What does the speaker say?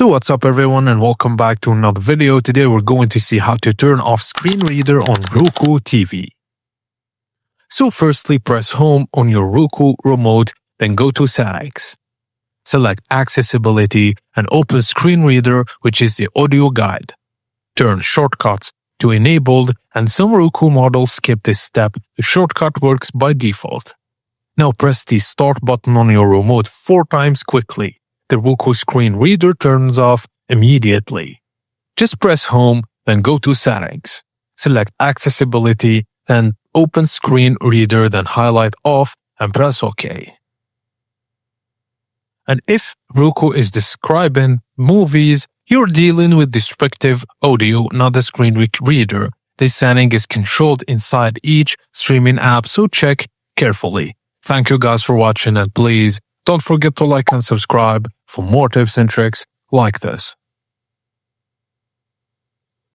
So what's up everyone and welcome back to another video. Today we're going to see how to turn off screen reader on Roku TV. So firstly press home on your Roku remote, then go to settings. Select accessibility and open screen reader, which is the audio guide. Turn shortcuts to enabled, and some Roku models skip this step. The shortcut works by default. Now press the start button on your remote 4 times quickly. The Roku screen reader turns off immediately. Just press home, then go to settings. Select accessibility, then open screen reader, then highlight off and press OK. And if Roku is describing movies, you're dealing with descriptive audio, not the screen reader. This setting is controlled inside each streaming app, so check carefully. Thank you guys for watching, and please don't forget to like and subscribe for more tips and tricks like this.